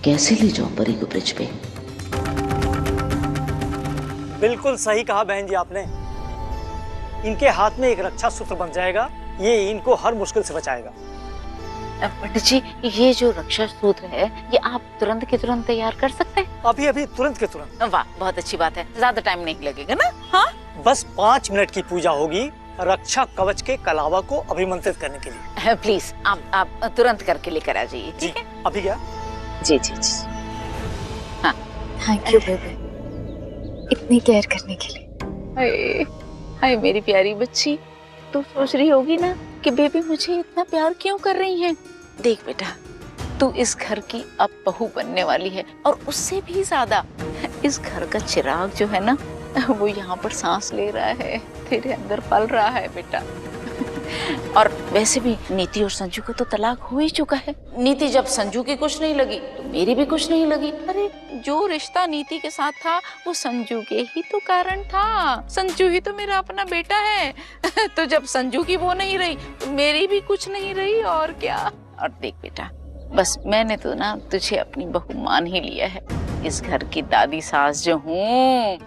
कैसे ले जाऊं परी को ब्रिज पे? बिल्कुल सही कहा बहन जी आपने। इनके हाथ में एक रक्षा सूत्र बन जाएगा, ये इनको हर मुश्किल से बचाएगा। पंडित जी, ये जो रक्षा सूत्र है ये आप तुरंत के तुरंत तैयार कर सकते हैं? अभी अभी तुरंत के तुरंत। वाह, बहुत अच्छी बात है, ज्यादा टाइम नहीं लगेगा ना? हाँ, बस 5 मिनट की पूजा होगी रक्षा कवच के कलावा को अभिमंत्रित करने के लिए। प्लीज आप तुरंत करके लेकर आ जाइए, ठीक है? अभी क्या? जी जी जी। हाँ, थैंक यू बेबी, इतनी केयर करने के लिए। हाय हाय मेरी प्यारी बच्ची, तू सोच रही होगी ना कि बेबी मुझे इतना प्यार क्यों कर रही है। देख बेटा, तू इस घर की अब बहू बनने वाली है, और उससे भी ज्यादा इस घर का चिराग जो है ना, वो यहाँ पर सांस ले रहा है, तेरे अंदर पल रहा है बेटा। और वैसे भी नीति और संजू का तो तलाक हो ही चुका है। नीति जब संजू की कुछ नहीं लगी तो मेरी भी कुछ नहीं लगी। अरे जो रिश्ता नीति के साथ था वो संजू के ही तो कारण था। संजू ही तो मेरा अपना बेटा है। तो जब संजू की वो नहीं रही तो मेरी भी कुछ नहीं रही, और क्या। और देख बेटा, बस मैंने तो ना तुझे अपनी बहू मान ही लिया है। इस घर की दादी सास जो हूँ,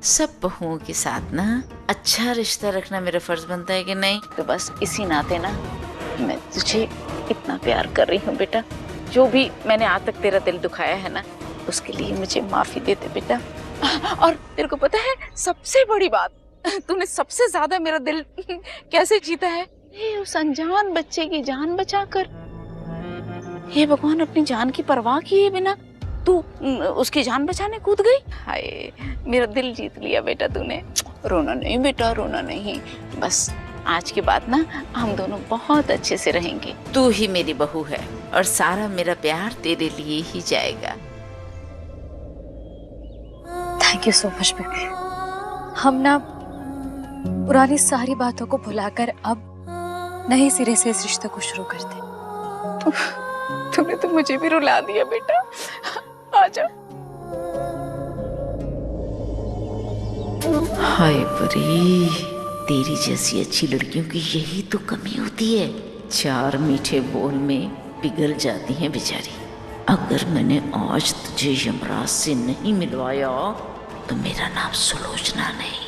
सब बहुओं के साथ ना अच्छा रिश्ता रखना मेरा फर्ज बनता है कि नहीं? तो बस इसी नाते ना मैं तुझे इतना प्यार कर रही हूँ बेटा। जो भी मैंने आज तक तेरा दिल दुखाया है ना, उसके लिए मुझे माफी दे दे बेटा। और तेरे को पता है सबसे बड़ी बात, तूने सबसे ज्यादा मेरा दिल कैसे जीता है? ये उस अनजान बच्चे की जान बचाकर। हे भगवान, अपनी जान की परवाह किए बिना तू उसकी जान बचाने कूद गई। हाय, मेरा दिल जीत लिया बेटा तूने। रोना नहीं बेटा, रोना नहीं। बस आज के बाद ना हम दोनों बहुत अच्छे से रहेंगे। तू ही मेरी बहू है और सारा मेरा प्यार तेरे लिए ही जाएगा। Thank you so much baby. हम ना पुरानी सारी बातों को भुलाकर अब नए सिरे से इस रिश्ते को शुरू करते। तूने तो मुझे भी रुला दिया बेटा। आजा। हाय परी, तेरी जैसी अच्छी लड़कियों की यही तो कमी होती है। 4 मीठे बोल में पिघल जाती हैं बेचारी। अगर मैंने आज तुझे यमराज से नहीं मिलवाया तो मेरा नाम सुलोचना नहीं।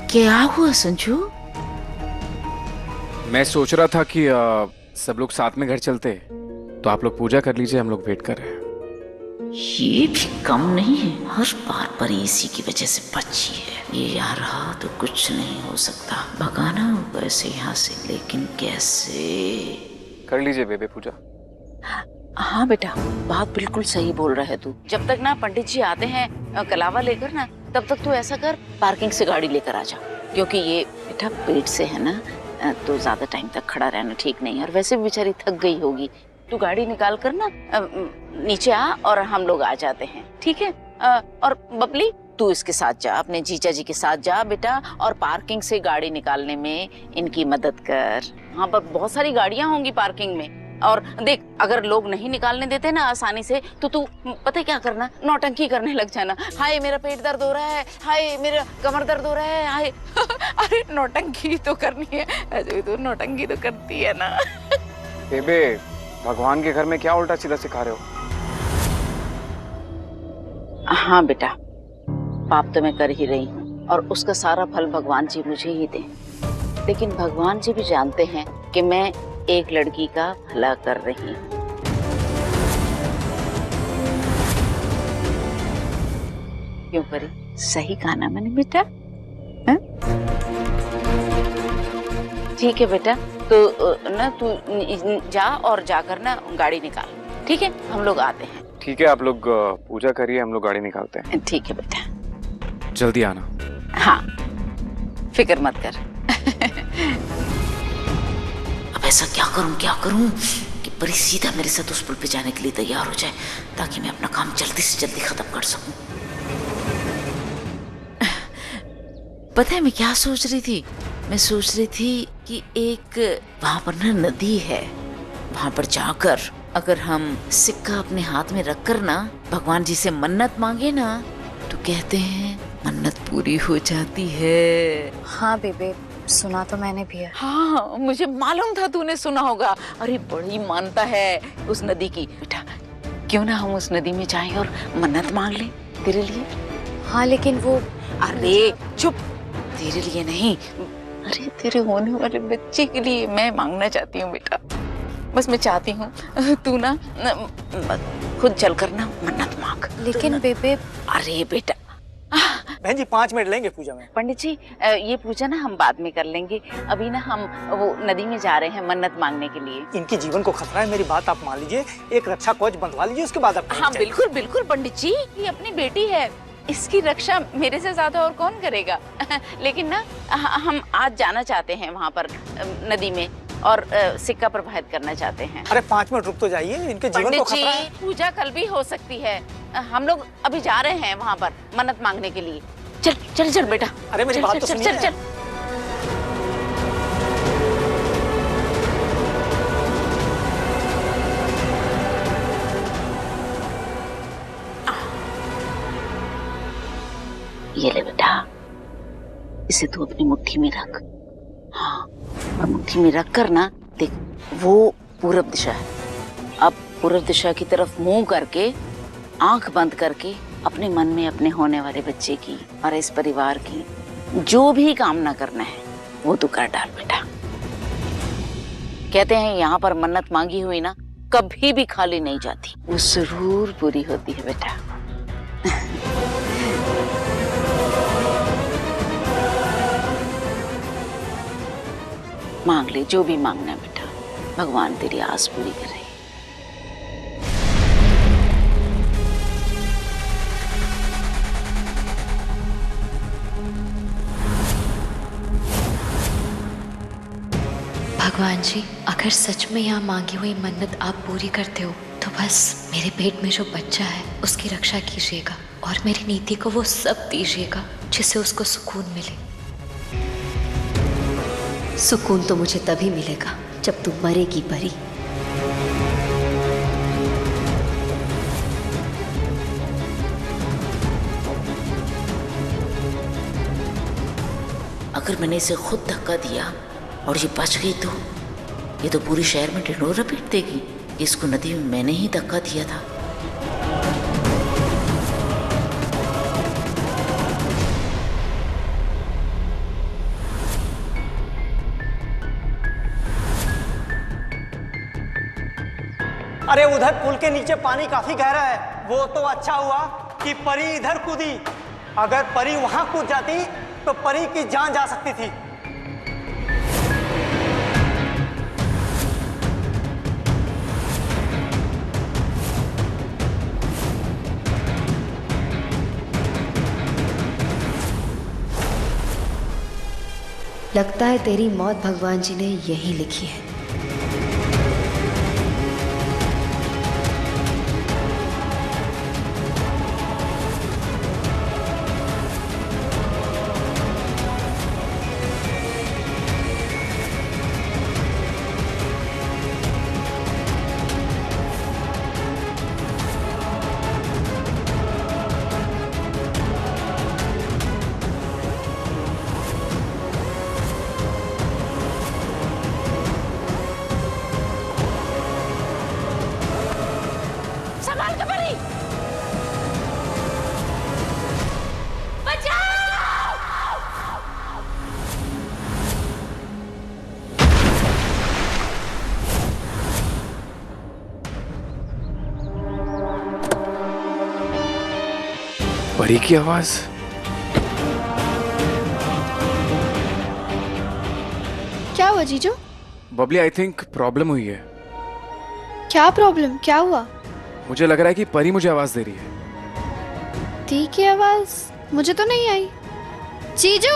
क्या हुआ संजू? मैं सोच रहा था कि सब लोग साथ में घर चलते, तो आप लोग पूजा कर लीजिए, हम लोग वेट कर रहे हैं। ये भी कम नहीं है, हर बार परी इसी की वजह से बची है। ये यहाँ रहा तो कुछ नहीं हो सकता, भगाना होगा इसे यहाँ से, लेकिन कैसे? कर लीजिए बेबे पूजा। हाँ बेटा, बात बिल्कुल सही बोल रहा है तू। जब तक ना पंडित जी आते हैं कलावा लेकर ना, तब तक तू ऐसा कर, पार्किंग से गाड़ी लेकर आ जा। क्योंकि ये बेटा पेट से है ना, तो ज्यादा टाइम तक खड़ा रहना ठीक नहीं है, और वैसे भी बेचारी थक गई होगी। तू गाड़ी निकाल कर ना नीचे आ और हम लोग आ जाते हैं, ठीक है? और बबली, तू इसके साथ जा, अपने जीजा जी के साथ जा बेटा, और पार्किंग से गाड़ी निकालने में इनकी मदद कर। हाँ, पर बहुत सारी गाड़ियां होंगी पार्किंग में। और देख, अगर लोग नहीं निकालने देते ना आसानी से, तो तू पता है क्या करना, नौटंकी करने लग जाना। हाय मेरा पेट दर्द हो रहा है, हाय मेरा कमर दर्द हो रहा है, हाय। अरे नौटंकी तो करनी है, अजय तो नौटंकी तो करती है ना। बेबे, भगवान के घर में क्या उल्टा सीधा सिखा रहे हो? हाँ बेटा, पाप तो मैं कर ही रही हूँ, और उसका सारा फल भगवान जी मुझे ही दें। लेकिन भगवान जी भी जानते हैं कि मैं एक लड़की का भला कर रही हूँ। क्यों परी, सही कहा ना मैंने बेटा? ठीक है बेटा, तो ना तू जा और जाकर ना गाड़ी निकाल, ठीक है? हम लोग आते हैं। ठीक है, आप लोग पूजा करिए, हम लोग गाड़ी निकालते हैं। ठीक है बेटा, जल्दी आना। हाँ, फिक्र मत कर। अब ऐसा क्या करूं कि परी सीधा मेरे साथ उस पुल पे जाने के लिए तैयार हो जाए, ताकि मैं अपना काम जल्दी से जल्दी खत्म कर सकूं। पता है मैं क्या सोच रही थी? मैं सोच रही थी कि एक वहां पर ना नदी है, वहां पर जाकर अगर हम सिक्का अपने हाथ में रखकर ना भगवान जी से मन्नत मांगे ना, तो कहते हैं मन्नत पूरी हो जाती है। हाँ बेबे, सुना तो मैंने भी है। हाँ, मुझे मालूम था तूने सुना होगा। अरे बड़ी मानता है उस नदी की। बेटा क्यों ना हम उस नदी में जाएं और मन्नत मांग लें तेरे लिए। हाँ लेकिन वो, अरे चुप, तेरे लिए नहीं, अरे तेरे होने वाले बच्चे के लिए मैं मांगना चाहती हूँ बेटा। बस मैं चाहती हूँ तू ना खुद चल कर ना मन्नत मांग। लेकिन बेबे। अरे बेटा। बहन जी 5 मिनट लेंगे पूजा में। पंडित जी ये पूजा ना हम बाद में कर लेंगे। अभी ना हम वो नदी में जा रहे हैं मन्नत मांगने के लिए। इनके जीवन को खतरा है, मेरी बात आप मान लीजिए। एक रक्षा कवच बंधवा लीजिए, उसके बाद आप हाँ बिल्कुल बिल्कुल पंडित जी, ये अपनी बेटी है, इसकी रक्षा मेरे से ज्यादा और कौन करेगा। लेकिन ना हम आज जाना चाहते हैं वहाँ पर नदी में और सिक्का प्रवाहित करना चाहते हैं। अरे 5 मिनट रुक तो जाइए, इनके जीवन को खतरा है। पूजा कल भी हो सकती है। हम लोग अभी जा रहे हैं वहाँ पर मन्नत मांगने के लिए। चल चल चल बेटा। अरे मेरी बात तो सुनिए। चल चल। ये ले बेटा, इसे तू अपनी मुट्ठी में रख। हाँ, और मुट्ठी में रख कर ना देख, वो पूरब दिशा है। अब पूरब दिशा की तरफ मुंह करके, आंख बंद करके अपने मन में अपने होने वाले बच्चे की और इस परिवार की जो भी कामना करना है वो तू कर डाल बेटा। कहते हैं यहाँ पर मन्नत मांगी हुई ना कभी भी खाली नहीं जाती, वो जरूर पूरी होती है बेटा। मांग ले जो भी मांगना है बेटा, भगवान तेरी आस पूरी करे। भगवान जी, अगर सच में यहाँ मांगी हुई मन्नत आप पूरी करते हो तो बस मेरे पेट में जो बच्चा है उसकी रक्षा कीजिएगा और मेरी नीति को वो सब दीजिएगा जिससे उसको सुकून मिले। सुकून तो मुझे तभी मिलेगा जब तू मरेगी परी। अगर मैंने इसे खुद धक्का दिया और ये बच गई तो ये तो पूरे शहर में ढिंढोरा पीट देगी। इसको नदी में मैंने ही धक्का दिया था। अरे उधर पुल के नीचे पानी काफी गहरा है। वो तो अच्छा हुआ कि परी इधर कूदी। अगर परी वहां कूद जाती तो परी की जान जा सकती थी। लगता है तेरी मौत भगवान जी ने यही लिखी है। संभाल के परी, बचाओ। परी की आवाज। क्या हुआ जीजू? बबली, आई थिंक प्रॉब्लम हुई है। क्या प्रॉब्लम? क्या हुआ? मुझे लग रहा है कि परी मुझे आवाज दे रही है। दी की आवाज मुझे तो नहीं आई। जीजू!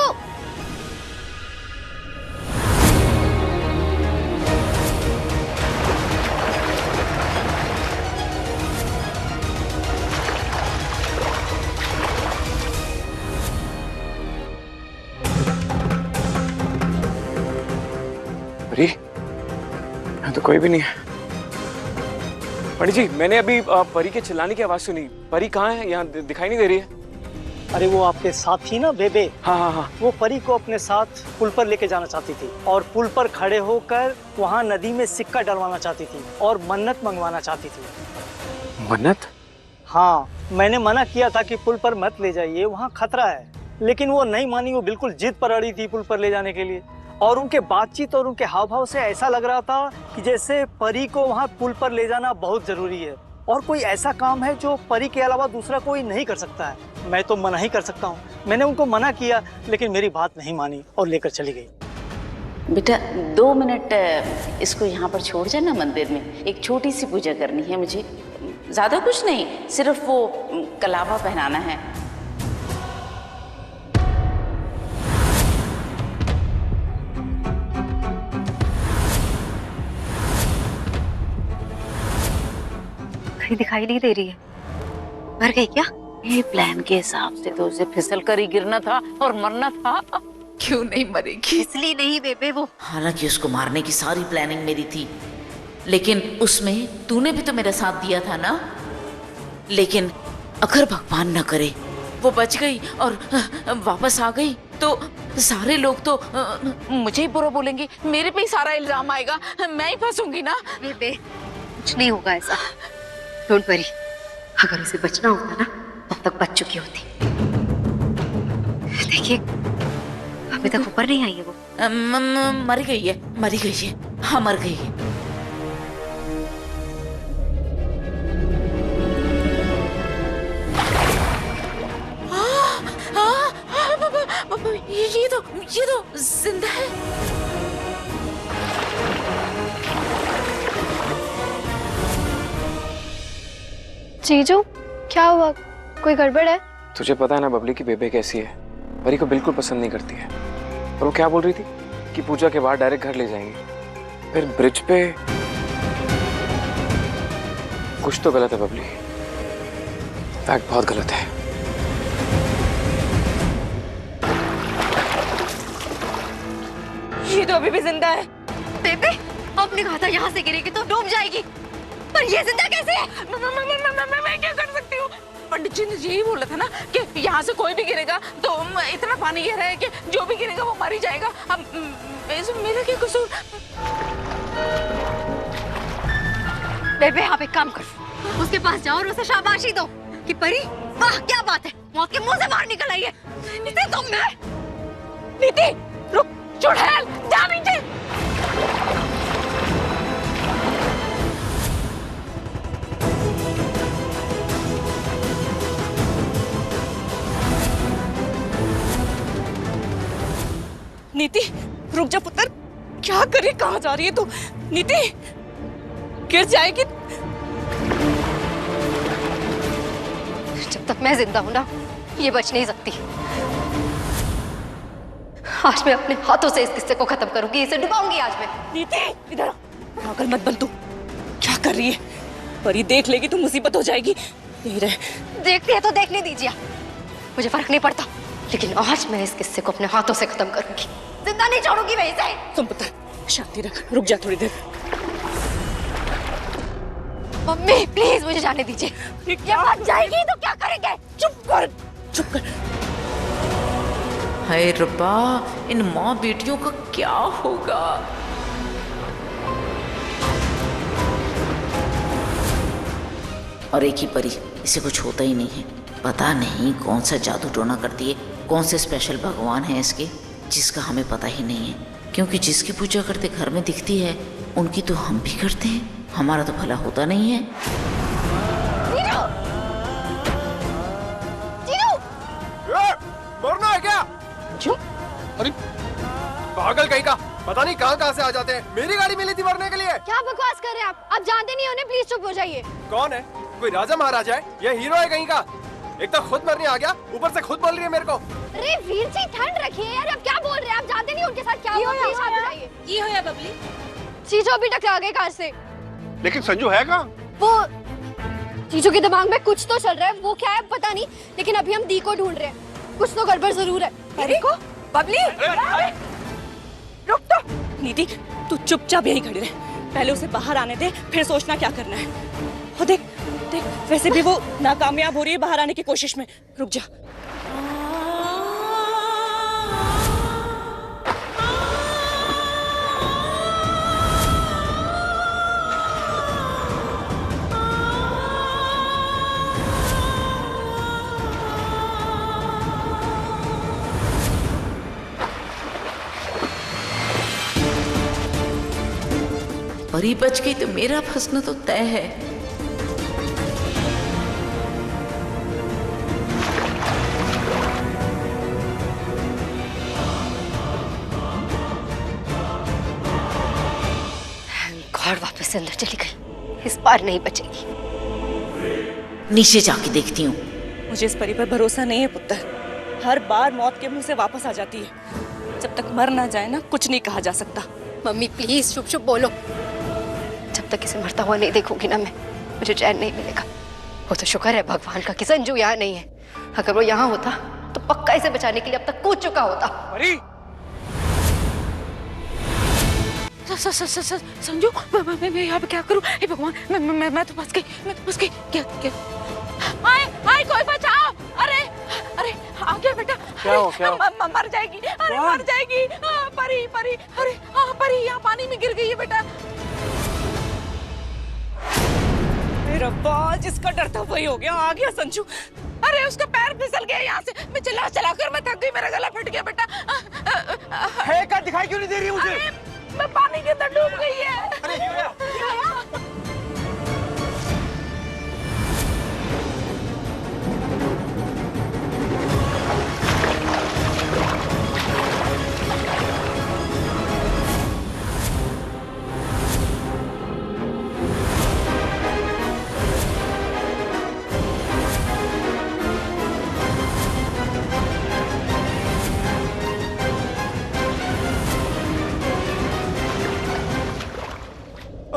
परी, यहाँ तो कोई भी नहीं है। पंडित जी, मैंने अभी परी के चिल्लाने की आवाज सुनी। परी कहाँ है? यहाँ दिखाई नहीं दे रही है। अरे वो आपके साथ थी ना बेबे, हाँ हाँ हाँ। वो परी को अपने साथ पुल पर लेके जाना चाहती थी और पुल पर खड़े होकर वहाँ नदी में सिक्का डलवाना चाहती थी और मन्नत मंगवाना चाहती थी। मन्नत? हाँ, मैंने मना किया था कि पुल पर मत ले जाइए, वहाँ खतरा है, लेकिन वो नहीं मानी। वो बिल्कुल जिद पर अड़ी थी पुल पर ले जाने के लिए, और उनके बातचीत और उनके हाव भाव से ऐसा लग रहा था कि जैसे परी को वहाँ पुल पर ले जाना बहुत जरूरी है और कोई ऐसा काम है जो परी के अलावा दूसरा कोई नहीं कर सकता है। मैं तो मना ही कर सकता हूँ। मैंने उनको मना किया, लेकिन मेरी बात नहीं मानी और लेकर चली गई। बेटा 2 मिनट इसको यहाँ पर छोड़ जाना मंदिर में, एक छोटी सी पूजा करनी है मुझे, ज्यादा कुछ नहीं, सिर्फ वो कलावा पहनाना है। कहीं दिखाई नहीं दे रही है, मर गई क्या? ये प्लान के हिसाब से तो उसे फिसल कर ही गिरना था और मरना था। क्यों नहीं मरेगी? इसलिए नहीं बेबे, वो हालांकि उसको मारने की सारी प्लानिंग मेरी थी, लेकिन उसमें तूने भी तो मेरा साथ दिया था ना। लेकिन अगर भगवान न करे वो बच गई और वापस आ गई तो सारे लोग तो मुझे ही बुरा बोलेंगे, मेरे पे ही सारा इल्जाम आएगा, मैं ही फंसूंगी ना। बेबे कुछ नहीं होगा ऐसा, डोंट वरी। अगर उसे बचना होता ना तब तक बच चुकी होती। देखिए अभी तक ऊपर नहीं आई है वो। मर गई है, मरी गई है, हाँ मर गई है। ये तो जिंदा है। जीजू क्या हुआ, कोई गड़बड़ है? तुझे पता है ना बबली की बेबे कैसी है, परी को बिल्कुल पसंद नहीं करती है। और वो क्या बोल रही थी कि पूजा के बाद डायरेक्ट घर ले जाएंगे, फिर ब्रिज पे। कुछ तो गलत है बबली, फैक्ट बहुत गलत है। ये तो अभी भी जिंदा है। बेबे आपने कहा था यहाँ से गिरेगी तो डूब जाएगी, पर ये जिंदा कैसे है? मैं क्या कर सकती हूँ? पंडित जी ने यही बोला था ना कि यहाँ से कोई भी गिरेगा तो इतना पानी गहरा है कि जो भी गिरेगा वो मर ही जाएगा। अब मेरा क्या कसूर? बेबे आप एक काम करो, उसके पास जाओ और उसे शाबाशी दो कि परी वाह क्या बात है, मौत के मुंह से बाहर निकल आई है। नीति तुम मैं नीति रुक, चुड़ैल जा नीचे। नीति रुक जा पुत्र, क्या करे, कहाँ जा रही है तू? नीति गिर जाएगी। जब तक मैं जिंदा हूं ना ये बच नहीं सकती। आज मैं अपने हाथों से इस किस्से को खत्म करूंगी, इसे डुबाऊंगी आज मैं। नीति इधर पागल मत बन, तू क्या कर रही है? परी देख लेगी तो मुसीबत हो जाएगी। नहीं रहे देखती है तो देखने दीजिए, मुझे फर्क नहीं पड़ता, लेकिन आज मैं इस किस्से को अपने हाथों से खत्म करूंगी, जिंदा नहीं छोड़ूंगी मैं इसे। सुन पुत्र शांति रख, रुक जा थोड़ी देर। मम्मी प्लीज मुझे जाने दीजिए। क्या बात जाएगी तो क्या करेंगे? चुप कर, चुप कर। हाय रब्बा, इन माँ बेटियों का क्या होगा? और एक ही परी, इसे कुछ होता ही नहीं है। पता नहीं कौन सा जादू टोना करती है, कौन से स्पेशल भगवान है इसके, जिसका हमें पता ही नहीं है। क्योंकि जिसकी पूजा करते घर में दिखती है उनकी तो हम भी करते हैं, हमारा तो भला होता नहीं है। मरना है क्या? अरे पागल कहीं का, पता नहीं कहाँ से आ जाते हैं। मेरी गाड़ी मिली थी मरने के लिए। क्या बकवास कर रहे हैं आप जानते नहीं उन्हें, प्लीज चुप हो जाइए। कौन है? कोई राजा महाराजा है या हीरो है कहीं का? एक तो खुद मरने आ गया, ऊपर से खुद बोल रही है मेरे को। अरे वीर जी ठंड रखिए यार, आप क्या बोल रहे हैं? आप जानते नहीं उनके साथ क्या हुआ, प्लीज आप बताइए। ये हो या बबली? जीजू अभी टकरा गए कार से। लेकिन संजू है कहाँ? वो जीजू के दिमाग में कुछ तो चल रहा है, वो क्या है पता नहीं, लेकिन अभी हम दी को ढूंढ रहे हैं, कुछ तो गड़बड़ जरूर है। अरे को बबली रुक तो। नीति तू चुपचाप यहीं खड़ी रह, पहले उसे बाहर आने दे, फिर सोचना क्या करना है। और देख देख वैसे भी वो नाकामयाब हो रही है बाहर आने की कोशिश में। रुक जा। परी बच गई तो मेरा फंसना तो तय है। गॉड वापस अंदर चली गई, इस बार नहीं बचेगी। नीचे जाके देखती हूँ। मुझे इस परी पर भरोसा नहीं है पुत्र, हर बार मौत के मुंह से वापस आ जाती है। जब तक मर ना जाए ना कुछ नहीं कहा जा सकता। मम्मी प्लीज चुप चुप बोलो। जब तक इसे मरता हुआ नहीं देखूंगी ना मैं, मुझे चैन नहीं मिलेगा। वो तो शुक्र है भगवान का कि संजू यहाँ नहीं है, अगर वो यहाँ होता तो पक्का इसे बचाने के लिए अब तक कूद चुका होता। परी! संजू मैं यहाँ पे क्या करूँ? हे भगवान, मैं तो फंस गई, क्या हाय कोई बचाओ! अरे आ गया बेटा। क्या मर जाएगी, अरे मर जाएगी। परी अरे परी यहाँ पानी में गिर गई है बेटा। मेरा बाल जिसका डर था वही हो गया, आ गया संजू। अरे उसका पैर फिसल गया यहाँ से, मैं चला कर मैं थक गई, मेरा गला फट गया बेटा। है क्या दिखाई क्यों नहीं दे रही मुझे? मैं पानी के अंदर डूब गई है।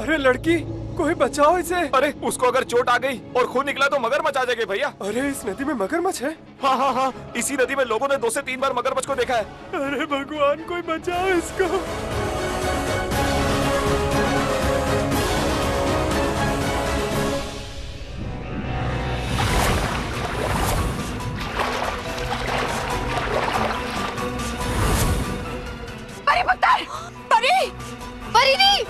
अरे लड़की, कोई बचाओ इसे। अरे उसको अगर चोट आ गई और खून निकला तो मगरमच्छ आ जाएगा भैया। अरे इस नदी में मगरमच्छ है? हाँ, इसी नदी में लोगों ने 2 से 3 बार मगरमच्छ को देखा है। अरे भगवान, कोई बचाओ इसको। परी पुत्र, परी नहीं,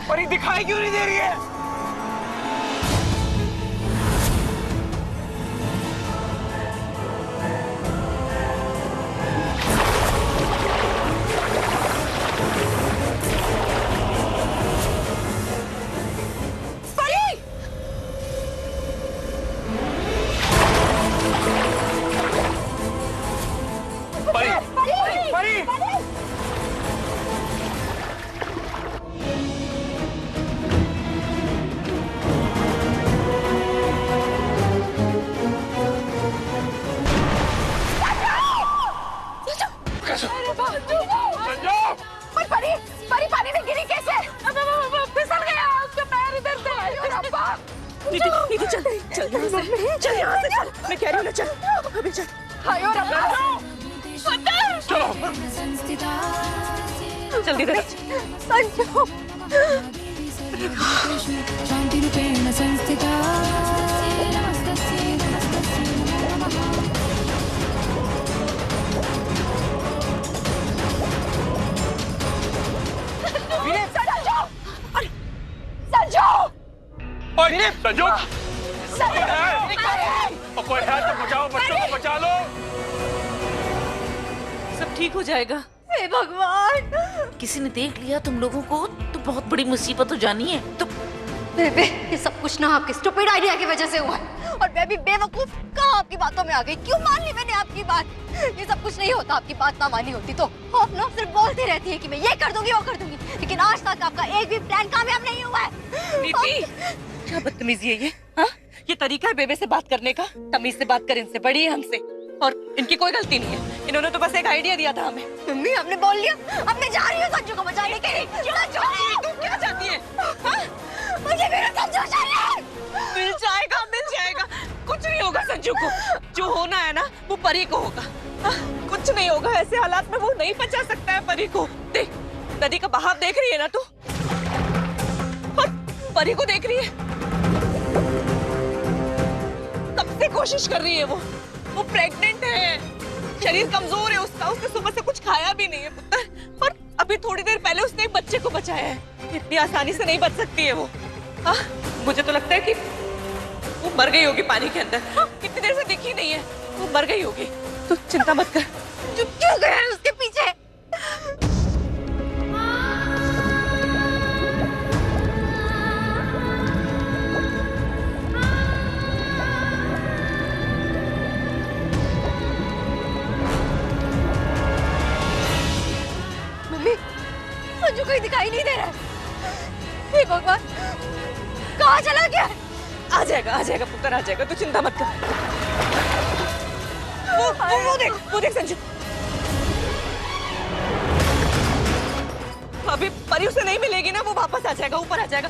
परी दिखाई क्यों नहीं दे रही है? परी पानी में गिरी कैसे? फिसल गया उसका पैर इधर से। नीति चल यहाँ से चल, मैं कह रही हूँ ना चल, अभी चल। चलो जल्दी दे संजू। शांति रूपेण संस्थिता। संजू, कोई है तो बचाओ, बच्चों को बचा लो। सब ठीक हो जाएगा। हे भगवान, किसी ने देख लिया तुम लोगों को तो बहुत बड़ी मुसीबत हो जानी है। तो बेबे, ये सब कुछ ना आपके स्टूपिड आइडिया की वजह से हुआ है। और मैं भी बेवकूफ कहाँ आपकी बातों में आ गई? क्यों मान ली मैंने आपकी बात? ये सब कुछ नहीं होता, आपकी बात ना मानी होती तो। आप ना सिर्फ बोलती रहती है कि मैं ये कर दूंगी वो कर दूंगी, लेकिन आज तक आपका एक भी प्लान कामयाब नहीं हुआ है। नीति, क्या बदतमीजी है ये? हाँ, ये तरीका है बेबे से बात करने का? तमीज से बात कर, इनसे बड़ी है हमसे, और इनकी कोई गलती नहीं है। इन्होंने तो बस एक आइडिया दिया था हमें। मम्मी, आपने बोल लिया, अब मैं जा रही हूँ संजू को बचाने के लिए। तुम क्या चाहती है? मुझे मेरा संजू चाहिए। मिल जाएगा, कुछ नहीं होगा संजू को। जो होना है ना वो परी को होगा। कुछ नहीं होगा, ऐसे हालात में वो नहीं बचा सकता है परी को। देख, नदी का बहाव देख रही है ना तू, और परी को देख रही है। कब से कोशिश कर रही है वो प्रेग्नेंट है, शरीर कमजोर है उसका, उसने सुबह से कुछ खाया भी नहीं है पुत्र, और अभी थोड़ी देर पहले उसने एक बच्चे को बचाया है। इतनी आसानी से नहीं बच सकती है वो। मुझे तो लगता है कि वो मर गई होगी पानी के अंदर। कितनी देर से दिखी नहीं है, वो मर गई होगी। तू चिंता मत कर। तू क्यों गया है उसके पीछे? मम्मी, संजू कहीं दिखाई नहीं दे रहा है। हे भगवान, कहाँ चला गया? आ जाएगा पुत्र, आ जाएगा, तू चिंता मत कर। वो देख संजू, अभी परी उसे नहीं मिलेगी ना, वो वापस आ जाएगा, ऊपर आ जाएगा।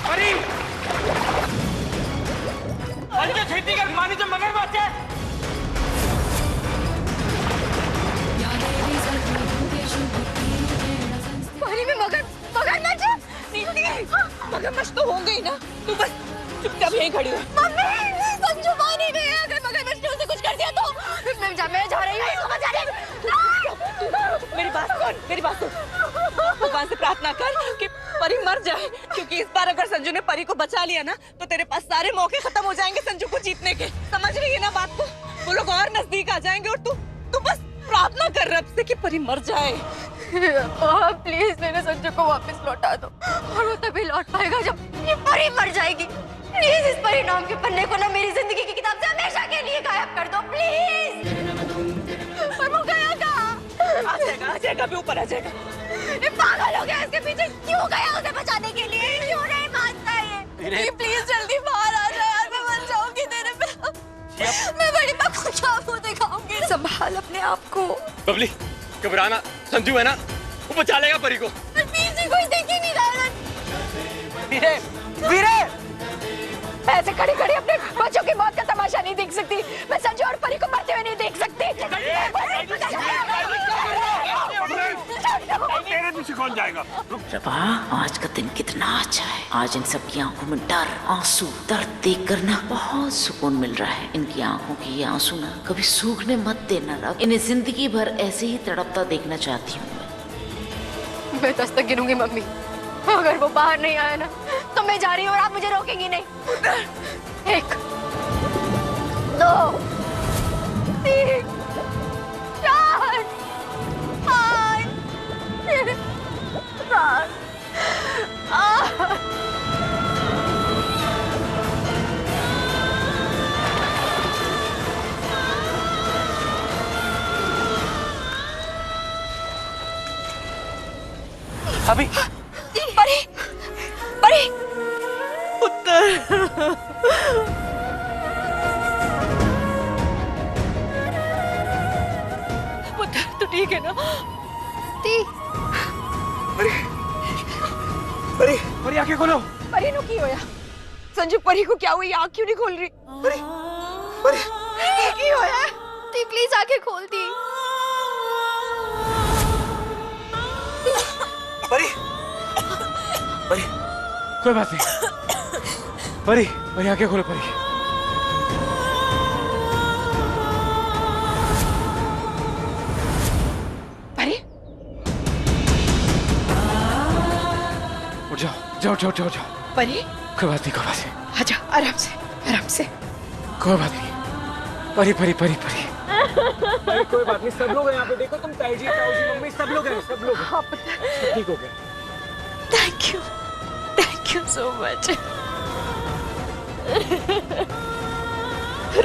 परी, परी तो खेती कर, मानी तो मगरमच्छ है। पानी में मगरमच्छ है? मगरमच्छ तो होंगे ही ना, तू बस चुपचाप यहीं खड़ी हो। मम्मी, संजू पानी में है, अगर मगरमच्छ ने उसे कुछ कर दिया तो मैं जा रही हूँ इसको बचाने। मेरी बात सुन, भगवान से प्रार्थना कर कि परी मर जाए, क्योंकि इस बार अगर संजू ने परी को बचा लिया ना तो तेरे पास सारे मौके खत्म हो जाएंगे संजू को जीतने के। समझ रही है ना बात को? वो लोग और नजदीक आ जाएंगे और तू बस प्रार्थना कर रब से कि परी मर जाए। प्लीज मेरे संजू को वापस लौटा दो, और वो तभी लौट पाएगा जब ये परी मर जाएगी। प्लीज इस परी नाम के पन्ने को ना मेरी जिंदगी की किताब से हमेशा के लिए गायब कर दो, प्लीज। और वो गया कहाँ? आ जाएगा अभी ऊपर आ जाएगा। ये पागल हो गया, इसके पीछे क्यों गया उसे बचाने के लिए? क्यों नहीं मानता ये? प्लीज जल्दी बाहर आ जाए यार, मैं मर जाऊंगी तेरे पे। मैं बड़ी पापा को क्या मुंह दिखाऊंगी? संभाल अपने आप को। बबली, घबराना, संजू है ना, वो बचा लेगा परी को। पीछे कोई देख ही नहीं रहा। वीरे, वीरे! मैं ऐसे खड़ी खड़ी अपने बच्चों की मौत का तमाशा नहीं देख सकती। मैं संजू और परी को मरते हुए नहीं देख सकती। तेरे पीछे कौन जाएगा? रबा, आज का दिन कितना अच्छा है। आज इन सब की आंखों में डर, आंसू, दर्द देख कर ना बहुत सुकून मिल रहा है। इनकी आंखों की ये आंसू ना कभी सूखने मत देना रब। इन्हें जिंदगी भर ऐसे ही तड़पता देखना चाहती हूँ मैं 10 तक गिनूंगी मम्मी। अगर वो बाहर नहीं आया ना तो मैं जा रही हूँ और आप मुझे रोकेंगी नहीं। 1 2 3 4 5 6 7 8 अभी परी पुत्र तू ठीक है ना? परी आंखें खोलो। परी नु की होया? संजू परी को क्या हुई? आँख क्यों नहीं खोल रही? परी की होया? ती प्लीज आंखें खोल दी। परी कोई बात नहीं। परी आंखें खोलो। परी उठ जाओ। परी कोई बात नहीं। आजा, आराम से। कोई बात नहीं। परी कोई बात नहीं, सब लोग हैं यहाँ पे। देखो तुम, ताई जी, मम्मी, सब लोग हैं। हाँ पुत्र, ठीक हो गया। Thank you so much.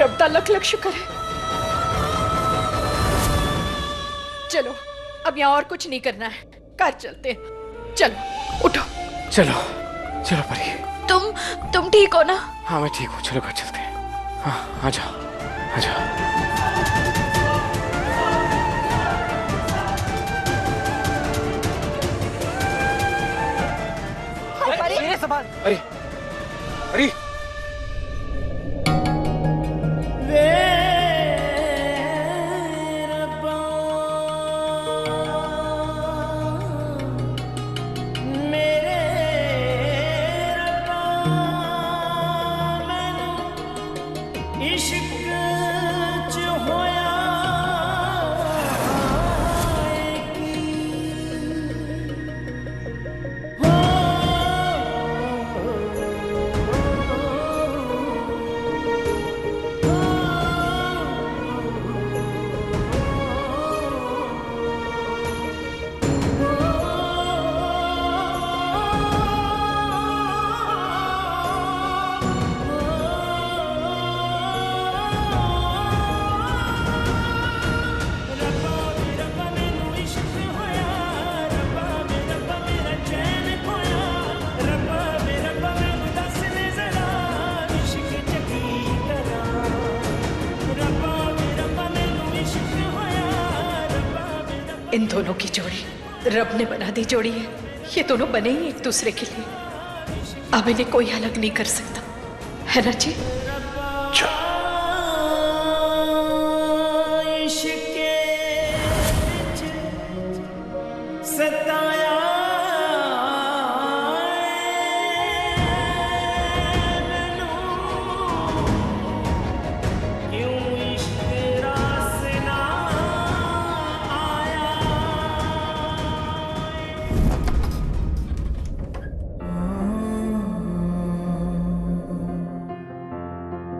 रब दा लख शुक्र है। चलो अब यहाँ और कुछ नहीं करना है, घर चलते हैं। चलो उठो। चलो परी। तुम ठीक हो ना? हाँ मैं ठीक हूँ, चलो घर चलते हैं। हाँ आ जाओ। परी इन दोनों की जोड़ी रब ने बना दी जोड़ी है। ये दोनों बने ही एक दूसरे के लिए, अब इन्हें कोई अलग नहीं कर सकता, है ना जी?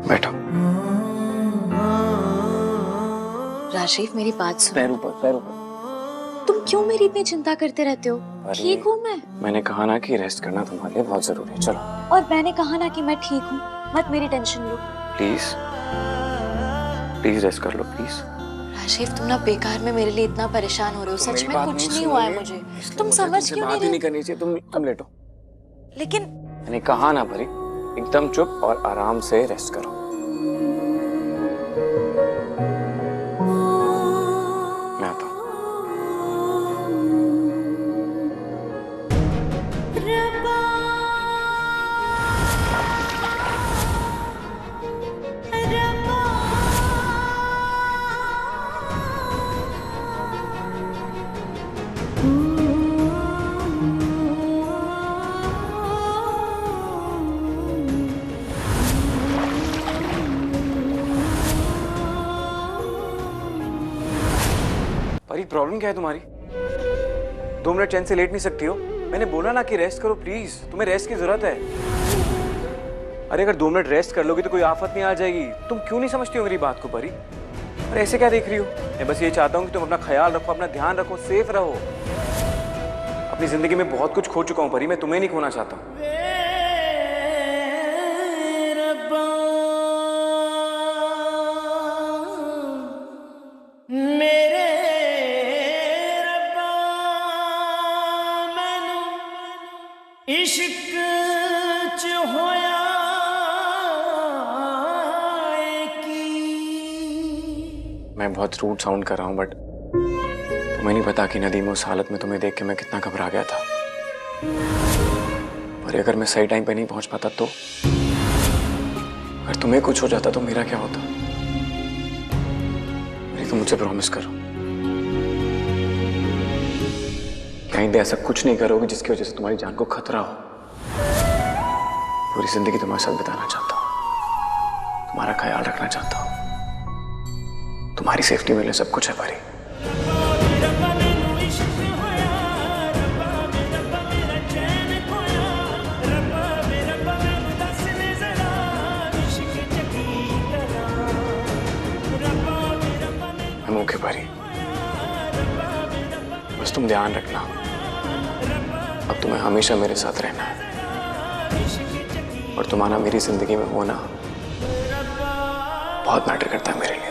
बैठो। राजीव मेरी बात सुनो। पैर ऊपर, पैर ऊपर। तुम क्यों मेरी इतनी चिंता करते रहते हो? ठीक हूँ मैं। मैंने कहा ना कि रेस्ट करना तुम्हारे लिए बहुत जरूरी है, चलो। और मैंने कहा ना कि मैं ठीक हूँ, मत मेरी tension low. Please please rest कर लो प्लीज। राजीव तुम ना बेकार में मेरे लिए इतना परेशान हो रहे हो, सच में कुछ नहीं हुआ है मुझे। तुम समझ क्यों नहीं नहीं करनी चाहिए, तुम लेटो। लेकिन मैंने कहा ना परी, एकदम चुप और आराम से रेस्ट करो। मैं आता हूँ। परी प्रॉब्लम क्या है तुम्हारी? 2 मिनट चैन से लेट नहीं सकती हो? मैंने बोला ना कि रेस्ट करो प्लीज, तुम्हें रेस्ट की जरूरत है। अरे अगर 2 मिनट रेस्ट कर लोगी तो कोई आफत नहीं आ जाएगी। तुम क्यों नहीं समझती हो मेरी बात को परी? अरे ऐसे क्या देख रही हो? मैं बस ये चाहता हूँ कि तुम अपना ख्याल रखो, अपना ध्यान रखो, सेफ रहो। अपनी जिंदगी में बहुत कुछ खो चुका हूँ परी, मैं तुम्हें नहीं खोना चाहता। मैं बहुत रूड साउंड कर रहा हूँ बट तुम्हें नहीं पता कि नदी में उस हालत में तुम्हें देख के मैं कितना घबरा गया था। पर अगर मैं सही टाइम पे नहीं पहुंच पाता तो, अगर तुम्हें कुछ हो जाता तो मेरा क्या होता? अरे तुम मुझसे प्रॉमिस करो, आइंदा ऐसा कुछ नहीं करोगे जिसकी वजह से तुम्हारी जान को खतरा हो। पूरी जिंदगी तुम्हारे साथ बिताना चाहता हूँ, तुम्हारा ख्याल रखना चाहता हूँ, तुम्हारी सेफ्टी मेरे लिए सब कुछ है परी। मैं मुझे परी, बस तुम ध्यान रखना, अब तुम्हें हमेशा मेरे साथ रहना है और तुम्हारा मेरी जिंदगी में होना बहुत मैटर करता है मेरे लिए।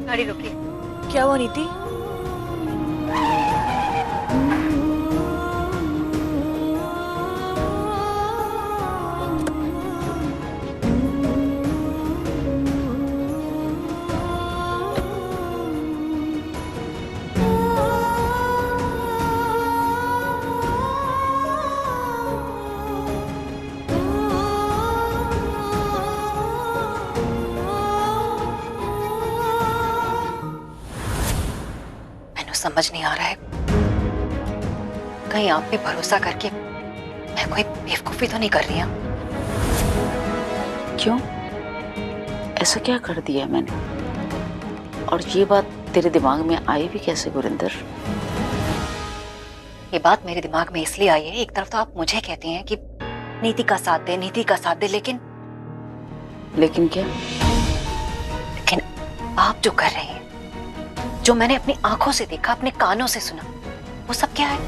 गाड़ी रोकी। क्या हुआ नीति? समझ नहीं आ रहा है कहीं आप पे भरोसा करके मैं कोई बेवकूफी तो नहीं कर रही हूँ? क्यों? ऐसा क्या कर दिया मैंने? और ये बात तेरे दिमाग में आई भी कैसे गुरिंदर? ये बात मेरे दिमाग में इसलिए आई है, एक तरफ तो आप मुझे कहती हैं कि नीति का साथ दे, नीति का साथ दे, लेकिन क्या? लेकिन आप जो कर रहे हैं, जो मैंने अपनी आंखों से देखा, अपने कानों से सुना, वो सब क्या है?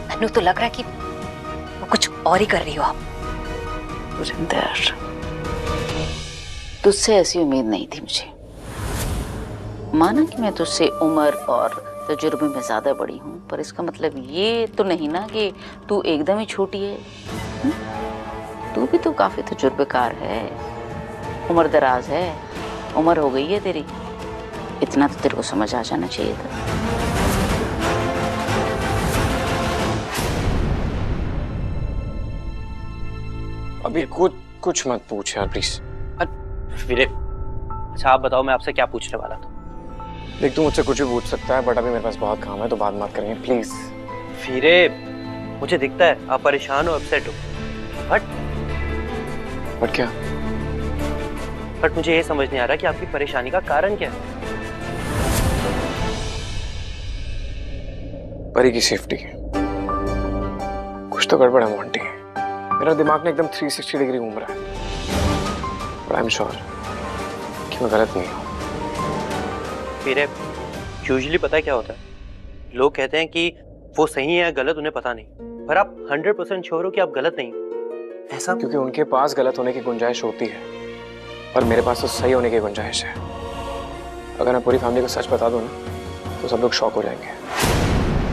मैनू तो लग रहा है कि वो कुछ और ही कर रही हो आप। गुरिंदर, तुझसे ऐसी उम्मीद नहीं थी मुझे। माना कि मैं तुझसे उम्र और तजुर्बे में ज्यादा बड़ी हूँ, पर इसका मतलब ये तो नहीं ना कि तू एकदम ही छोटी है। तू भी तो काफी तजुर्बेकार है, उम्र दराज है, उम्र हो गई है तेरी। इतना तो तेरे को समझ आ जाना चाहिए था। अभी कुछ मत पूछ यार प्लीज। वीरे, अच्छा आप बताओ मैं आपसे क्या पूछने वाला था? देख, तू मुझसे कुछ भी पूछ सकता है, बट अभी मेरे पास बहुत काम है, तो बाद में बात करेंगे प्लीज। वीरे, मुझे दिखता है आप परेशान हो, अपसेट हो, बट क्या? बट मुझे ये समझ नहीं आ रहा कि आपकी परेशानी का कारण क्या है। परी की सेफ्टी, कुछ तो गड़बड़ है मोंटी। मेरा दिमाग ने एकदम 360 डिग्री घूम रहा है, बट आई एम श्योर कि मैं गलत नहीं हूँ। वीरे, यूजुअली पता है क्या होता है, लोग कहते हैं कि वो सही है या गलत उन्हें पता नहीं, पर आप 100% श्योर हो कि आप गलत नहीं हो। ऐसा क्योंकि उनके पास गलत होने की गुंजाइश होती है और मेरे पास तो सही होने की गुंजाइश है। अगर मैं पूरी फैमिली को सच बता दूं ना, तो सब लोग शॉक हो जाएंगे।